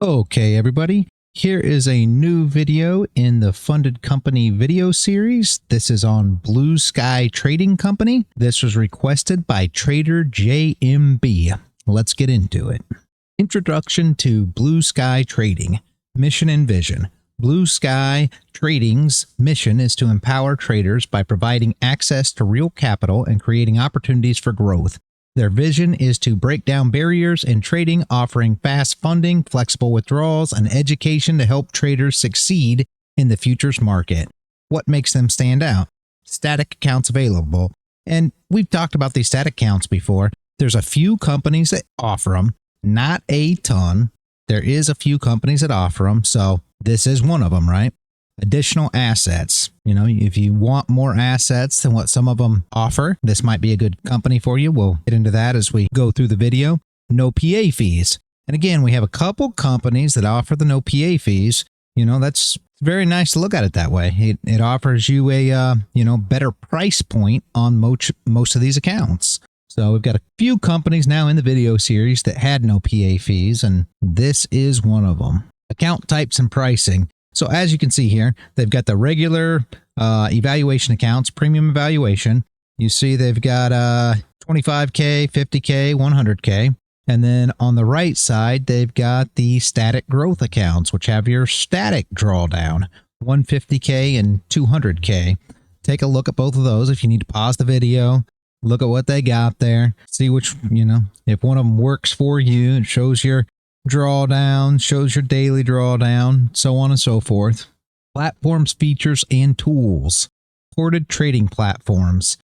Okay, everybody, here is a new video in the Funded Company video series. This is on BluSky Trading Company. This was requested by Trader JMB. Let's get into it. Introduction to BluSky Trading. Mission and vision. BluSky Trading's mission is to empower traders by providing access to real capital and creating opportunities for growth. Their vision is to break down barriers in trading, offering fast funding, flexible withdrawals, and education to help traders succeed in the futures market. What makes them stand out? Static accounts available. And we've talked about these static accounts before. There's a few companies that offer them, not a ton. There is a few companies that offer them, so this is one of them, right? Additional assets. You know, if you want more assets than what some of them offer, this might be a good company for you. We'll get into that as we go through the video. No PA fees. And again, we have a couple companies that offer the no PA fees. You know, that's very nice to look at it that way. It offers you a, better price point on most of these accounts. So we've got a few companies now in the video series that had no PA fees, and this is one of them. Account types and pricing. So as you can see here, they've got the regular evaluation accounts, premium evaluation. You see they've got 25K, 50K, 100K. And then on the right side, they've got the static growth accounts, which have your static drawdown, 150K and 200K. Take a look at both of those if you need to pause the video. Look at what they got there. See which, if one of them works for you, it shows your drawdown, shows your daily drawdown, so on and so forth. Platforms, features, and tools. Ported trading platforms.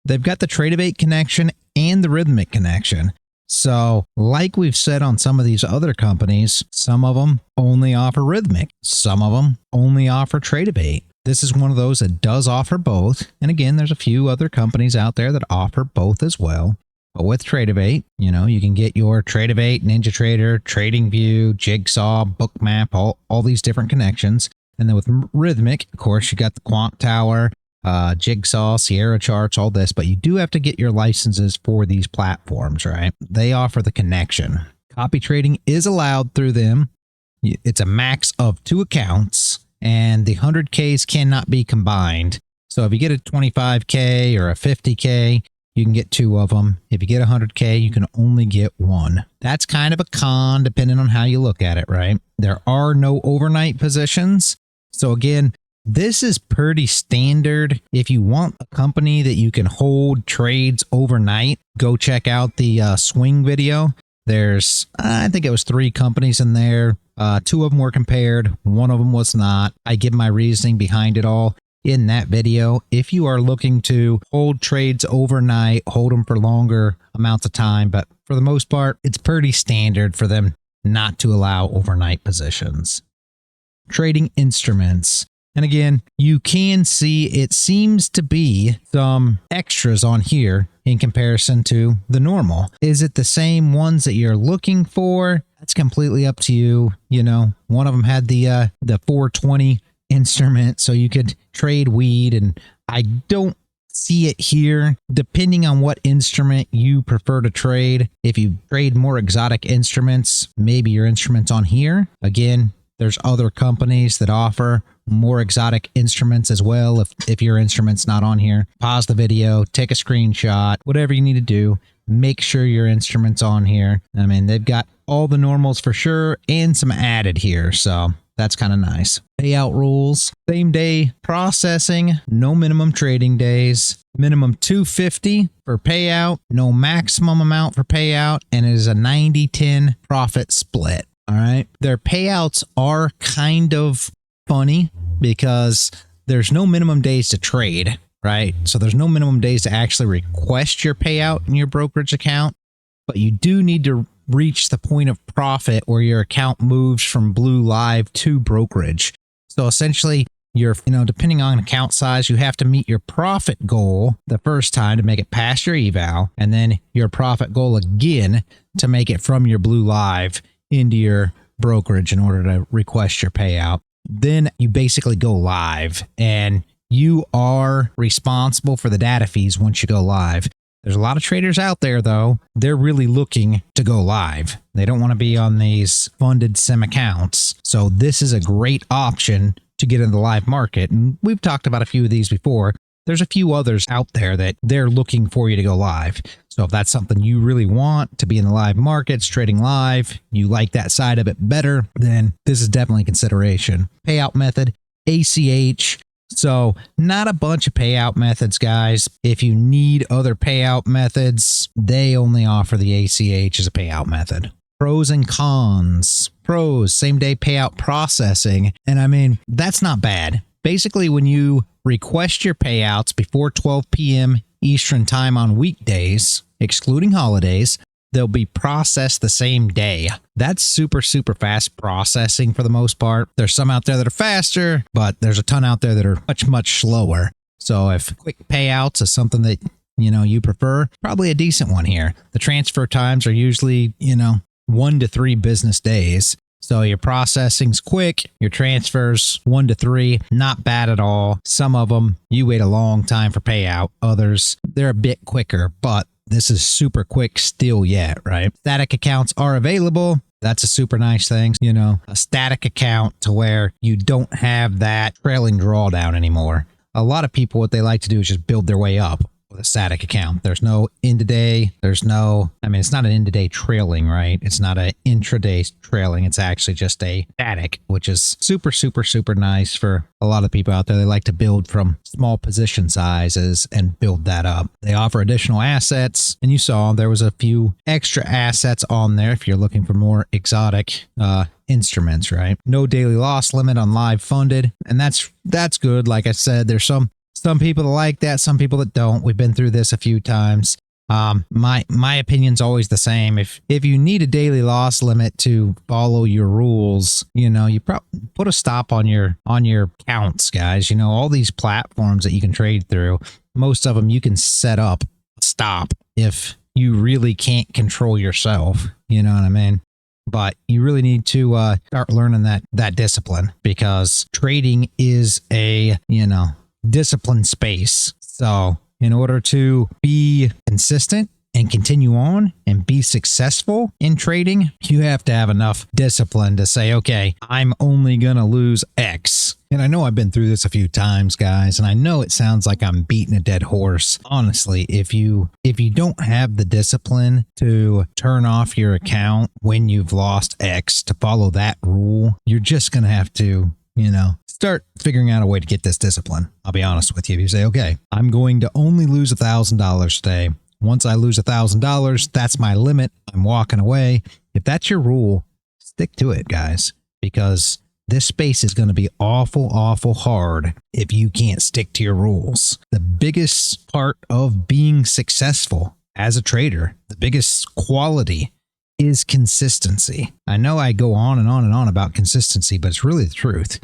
They've got the TradingView connection and the Rhythmic connection. So, like we've said on some of these other companies, some of them only offer Rhythmic. Some of them only offer TradingView. This is one of those that does offer both. And again, there's a few other companies out there that offer both as well. But with TradingView, you can get your TradingView, NinjaTrader, TradingView, Jigsaw, Bookmap, all these different connections. And then with Rhythmic, of course, you got the Quant Tower, Jigsaw, Sierra Charts, all this. But you do have to get your licenses for these platforms, right? They offer the connection. Copy trading is allowed through them. It's a max of 2 accounts, and the 100Ks cannot be combined. So if you get a 25K or a 50K, you can get 2 of them. If you get 100K, you can only get 1. That's kind of a con, depending on how you look at it, right? There are no overnight positions. So again, this is pretty standard. If you want a company that you can hold trades overnight, go check out the swing video. There's, I think it was 3 companies in there. 2 of them were compared. 1 of them was not. I give my reasoning behind it all in that video. If you are looking to hold trades overnight, hold them for longer amounts of time, but for the most part, it's pretty standard for them not to allow overnight positions. Trading instruments. And again, you can see it seems to be some extras on here in comparison to the normal. Is it the same ones that you're looking for? That's completely up to you. One of them had the 420 instrument, so you could trade weed, and I don't see it here. Depending on what instrument you prefer to trade, if you trade more exotic instruments, maybe your instrument's on here. Again, there's other companies that offer more exotic instruments as well. If your instrument's not on here, pause the video, take a screenshot, whatever you need to do, make sure your instrument's on here. I mean, they've got all the normals for sure and some added here, so that's kind of nice. Payout rules. Same day processing. No minimum trading days. Minimum 250 for payout. No maximum amount for payout. And it is a 90-10 profit split. All right. Their payouts are kind of funny because there's no minimum days to trade, right? So there's no minimum days to actually request your payout in your brokerage account. But you do need to reach the point of profit where your account moves from Blue Live to brokerage. So essentially, you're, depending on account size, you have to meet your profit goal the first time to make it past your eval, and then your profit goal again to make it from your Blue Live into your brokerage in order to request your payout. Then you basically go live, and you are responsible for the data fees once you go live. There's a lot of traders out there, though. They're really looking to go live. They don't want to be on these funded sim accounts. So this is a great option to get in the live market. And we've talked about a few of these before. There's a few others out there that they're looking for you to go live. So if that's something you really want to be in the live markets, trading live, you like that side of it better, then this is definitely consideration. Payout method, ACH. So not a bunch of payout methods, guys. If you need other payout methods, they only offer the ACH as a payout method. Pros and cons. Pros, same day payout processing. And I mean, that's not bad. Basically, when you request your payouts before 12 p.m. Eastern time on weekdays, excluding holidays, they'll be processed the same day. That's super, super fast processing for the most part. There's some out there that are faster, but there's a ton out there that are much, much slower. So if quick payouts is something that, you prefer, probably a decent one here. The transfer times are usually, 1 to 3 business days. So your processing's quick, your transfers 1 to 3, not bad at all. Some of them, you wait a long time for payout. Others, they're a bit quicker, but this is super quick still yet, right? Static accounts are available. That's a super nice thing, a static account to where you don't have that trailing drawdown anymore. A lot of people, what they like to do is just build their way up with a static account. There's no end-of-day. It's not an end-of-day trailing, right? It's not an intraday trailing. It's actually just a static, which is super, super, super nice for a lot of people out there. They like to build from small position sizes and build that up. They offer additional assets, and you saw there was a few extra assets on there if you're looking for more exotic instruments, right? No daily loss limit on live funded, and that's good. Like I said, there's some people that like that, some people that don't. We've been through this a few times. My opinion's always the same. If you need a daily loss limit to follow your rules, you probably put a stop on your counts, guys. All these platforms that you can trade through, most of them you can set up a stop if you really can't control yourself. You know what I mean? But you really need to start learning that discipline, because trading is a disciplined space. So in order to be consistent and continue on and be successful in trading, you have to have enough discipline to say, okay, I'm only going to lose X. And I know I've been through this a few times, guys, and I know it sounds like I'm beating a dead horse. Honestly, if you don't have the discipline to turn off your account when you've lost X to follow that rule, you're just going to have to, start figuring out a way to get this discipline. I'll be honest with you. If you say, okay, I'm going to only lose $1,000 today. Once I lose $1,000, that's my limit. I'm walking away. If that's your rule, stick to it, guys, because this space is going to be awful, awful hard if you can't stick to your rules. The biggest part of being successful as a trader, the biggest quality is consistency. I know I go on and on and on about consistency, but it's really the truth.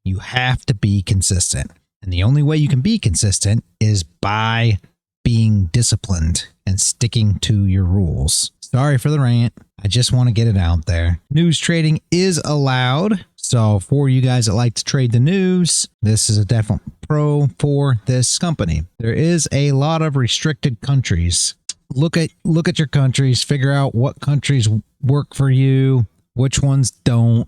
You have to be consistent. And the only way you can be consistent is by being disciplined and sticking to your rules. Sorry for the rant. I just want to get it out there. News trading is allowed. So for you guys that like to trade the news, this is a definite pro for this company. There is a lot of restricted countries. Look at your countries, figure out what countries work for you, which ones don't.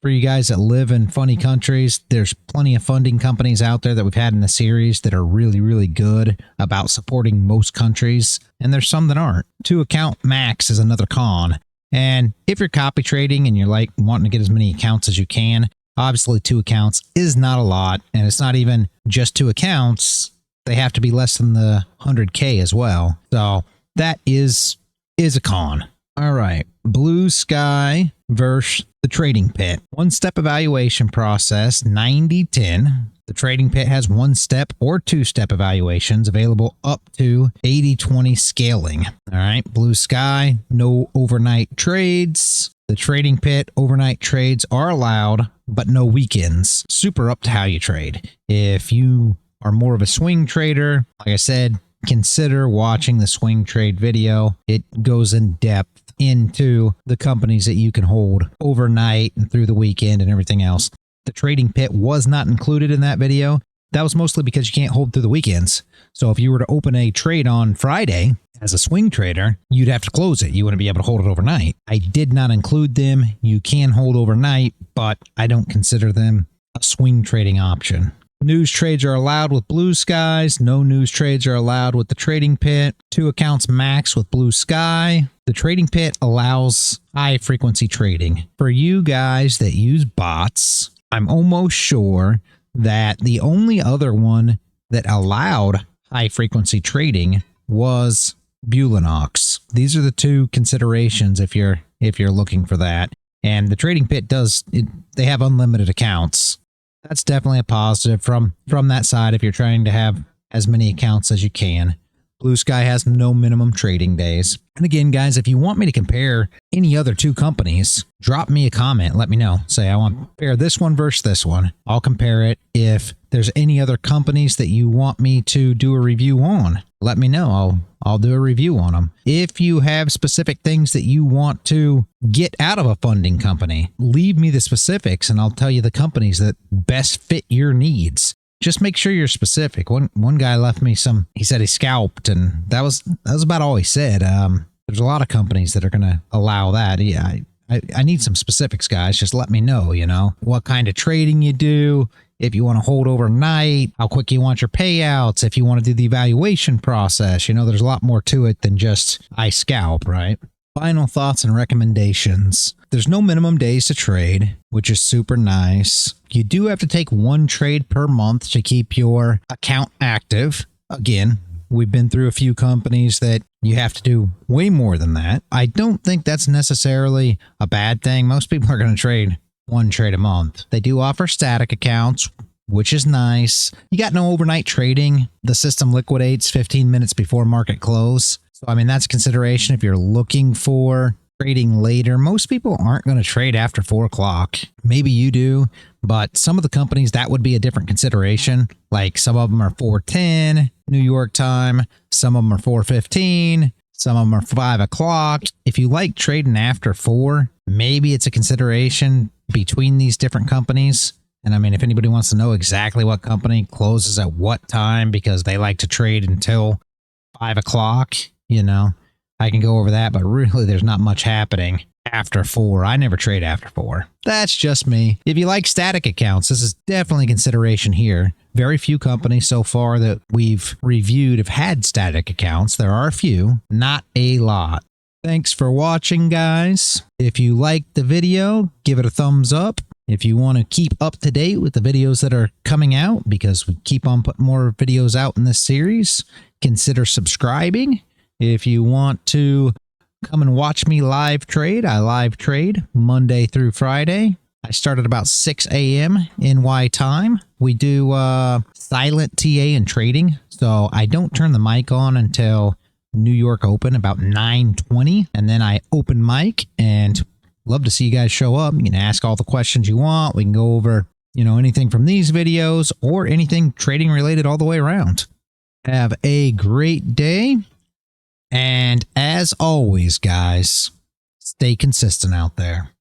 For you guys that live in funny countries, there's plenty of funding companies out there that we've had in the series that are really, really good about supporting most countries, and there's some that aren't. 2 account max is another con. And if you're copy trading and you're like wanting to get as many accounts as you can, obviously 2 accounts is not a lot, and it's not even just 2 accounts. They have to be less than the 100K as well. So that is a con. All right, BluSky versus the Trading Pit. 1-step evaluation process, 90-10. The Trading Pit has 1-step or 2-step evaluations available up to 80-20 scaling. All right, BluSky, no overnight trades. The Trading Pit, overnight trades are allowed, but no weekends. Super up to how you trade. If you are more of a swing trader, like I said, consider watching the swing trade video. It goes in depth into the companies that you can hold overnight and through the weekend and everything else. The Trading Pit was not included in that video. that was mostly because you can't hold through the weekends. So if you were to open a trade on Friday as a swing trader, you'd have to close it. You wouldn't be able to hold it overnight. I did not include them. You can hold overnight, but I don't consider them a swing trading option. News trades are allowed with BluSky. No news trades are allowed with the Trading Pit. 2 accounts max with BluSky. The Trading Pit allows high frequency trading. For you guys that use bots, I'm almost sure that the only other one that allowed high frequency trading was Bulinox. These are the 2 considerations if you're looking for that. And the Trading Pit they have unlimited accounts. That's definitely a positive from that side if you're trying to have as many accounts as you can. BluSky has no minimum trading days. And again, guys, if you want me to compare any other 2 companies, drop me a comment. Let me know. Say, I want to compare this one versus this one. I'll compare it. If there's any other companies that you want me to do a review on, let me know. I'll do a review on them. If you have specific things that you want to get out of a funding company, leave me the specifics and I'll tell you the companies that best fit your needs. Just make sure you're specific. One guy left me he said he scalped, and that was about all he said. There's a lot of companies that are going to allow that. Yeah, I need some specifics, guys. Just let me know, what kind of trading you do, if you want to hold overnight, how quick you want your payouts, if you want to do the evaluation process. There's a lot more to it than just I scalp, right? Final thoughts and recommendations. There's no minimum days to trade, which is super nice. You do have to take 1 trade per month to keep your account active. Again, we've been through a few companies that you have to do way more than that. I don't think that's necessarily a bad thing. Most people are going to trade 1 trade a month. They do offer static accounts, which is nice. You got no overnight trading. The system liquidates 15 minutes before market close. So, that's a consideration if you're looking for trading later. Most people aren't going to trade after 4 o'clock. Maybe you do, but some of the companies, that would be a different consideration. Like some of them are 4:10 New York time. Some of them are 4:15. Some of them are 5 o'clock. If you like trading after 4, maybe it's a consideration between these different companies. And if anybody wants to know exactly what company closes at what time because they like to trade until 5 o'clock, I can go over that, but really there's not much happening after 4. I never trade after 4. That's just me. If you like static accounts, this is definitely a consideration here. Very few companies so far that we've reviewed have had static accounts. There are a few, not a lot. Thanks for watching, guys. If you liked the video, give it a thumbs up. If you want to keep up to date with the videos that are coming out, because we keep on putting more videos out in this series, consider subscribing. If you want to come and watch me live trade, I live trade Monday through Friday. I start at about 6 a.m. NY time. We do silent TA and trading, so I don't turn the mic on until New York Open about 9:20, and then I open mic, and love to see you guys show up. You can ask all the questions you want. We can go over, anything from these videos or anything trading related all the way around. Have a great day. And as always, guys, stay consistent out there.